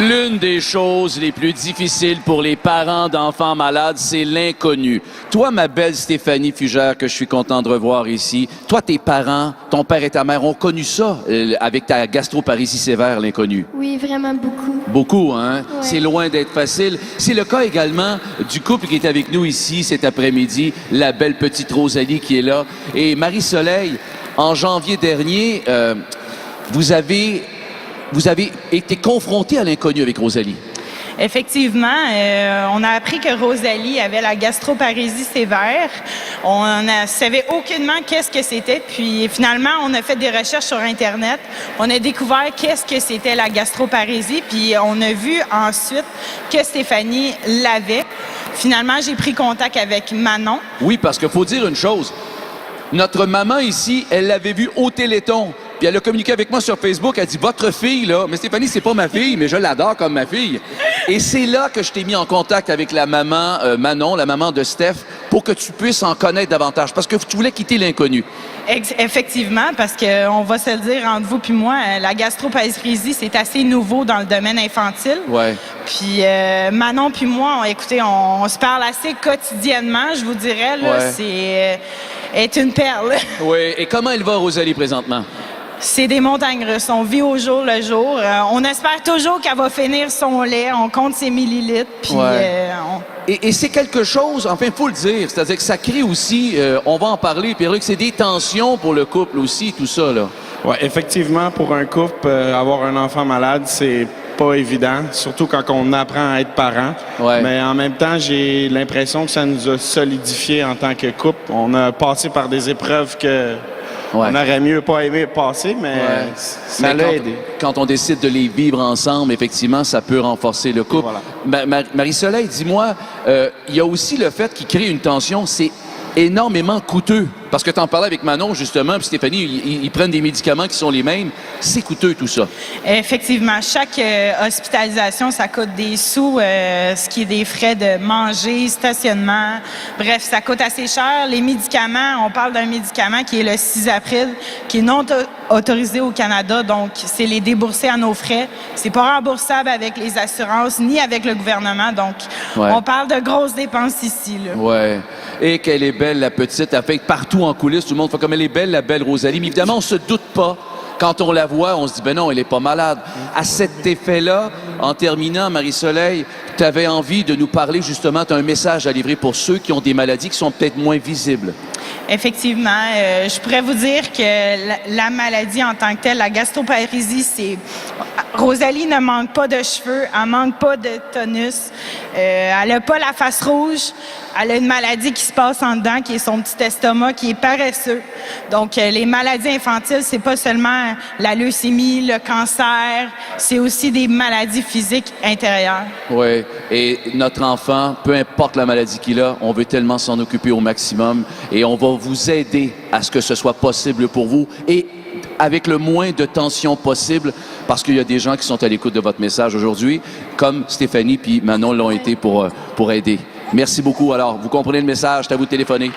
L'une des choses les plus difficiles pour les parents d'enfants malades, c'est l'inconnu. Toi, ma belle Stéphanie Fugère, que je suis content de revoir ici, toi, tes parents, ton père et ta mère ont connu ça avec ta gastroparésie sévère, l'inconnu. Oui, vraiment beaucoup. Beaucoup, hein? Ouais. C'est loin d'être facile. C'est le cas également du couple qui est avec nous ici cet après-midi, la belle petite Rosalie qui est là. Et Marie-Soleil, en janvier dernier, vous avez été confronté à l'inconnu avec Rosalie. Effectivement, on a appris que Rosalie avait la gastroparésie sévère. On ne savait aucunement qu'est-ce que c'était. Puis finalement, on a fait des recherches sur Internet. On a découvert qu'est-ce que c'était la gastroparésie. Puis on a vu ensuite que Stéphanie l'avait. Finalement, j'ai pris contact avec Manon. Oui, parce qu'il faut dire une chose. Notre maman ici, elle l'avait vue au Téléthon. Puis elle a communiqué avec moi sur Facebook. Elle dit, votre fille, là, mais Stéphanie, c'est pas ma fille, mais je l'adore comme ma fille. Et c'est là que je t'ai mis en contact avec la maman Manon, la maman de Steph, pour que tu puisses en connaître davantage. Parce que tu voulais quitter l'inconnu. Effectivement, parce qu'on va se le dire entre vous puis moi, la gastroparésie, c'est assez nouveau dans le domaine infantile. Ouais. Puis Manon puis moi, écoutez, on se parle assez quotidiennement, je vous dirais. Là, Ouais. c'est est une perle. Oui. Et comment elle va, Rosalie, présentement? C'est des montagnes russes. On vit au jour le jour. On espère toujours qu'elle va finir son lait. On compte ses millilitres. Puis Ouais. Et c'est quelque chose, enfin, il faut le dire, c'est-à-dire que ça crée aussi, on va en parler, Pierre-Luc, c'est des tensions pour le couple aussi, tout ça, là. Ouais, effectivement, pour un couple, avoir un enfant malade, c'est pas évident, surtout quand on apprend à être parent. Ouais. Mais en même temps, j'ai l'impression que ça nous a solidifiés en tant que couple. On a passé par des épreuves que Ouais. on aurait mieux pas aimé passer, mais Ouais. ça Mais l'a aidé. quand on décide de les vivre ensemble, effectivement, ça peut renforcer le couple. Voilà. Marie-Soleil, dis-moi, il y a aussi le fait qu'il crée une tension, c'est énormément coûteux. Parce que tu en parlais avec Manon, justement, puis Stéphanie, ils prennent des médicaments qui sont les mêmes. C'est coûteux, tout ça. Effectivement, chaque hospitalisation, ça coûte des sous, ce qui est des frais de manger, stationnement. Bref, ça coûte assez cher. Les médicaments, on parle d'un médicament qui est le 6 avril, qui est non autorisé au Canada, donc c'est les débourser à nos frais. C'est pas remboursable avec les assurances ni avec le gouvernement, donc Ouais. on parle de grosses dépenses ici, là. Ouais. Et qu'elle est belle, la petite. Elle fait partout en coulisses, tout le monde fait comme elle est belle, la belle Rosalie. Mais évidemment, on se doute pas. Quand on la voit, on se dit, ben non, elle est pas malade. À cet effet-là, en terminant, Marie-Soleil, tu avais envie de nous parler justement, tu as un message à livrer pour ceux qui ont des maladies qui sont peut-être moins visibles. Effectivement, je pourrais vous dire que la maladie en tant que telle, la gastroparésie, c'est... Rosalie ne manque pas de cheveux, elle manque pas de tonus, elle n'a pas la face rouge, elle a une maladie qui se passe en dedans, qui est son petit estomac, qui est paresseux. Donc, les maladies infantiles, c'est pas seulement la leucémie, le cancer, c'est aussi des maladies physiques intérieures. Oui, et notre enfant, peu importe la maladie qu'il a, on veut tellement s'en occuper au maximum et on va vous aider à ce que ce soit possible pour vous et avec le moins de tension possible parce qu'il y a des gens qui sont à l'écoute de votre message aujourd'hui, comme Stéphanie puis Manon l'ont été pour aider. Merci beaucoup. Alors, vous comprenez le message, c'est à vous de téléphoner.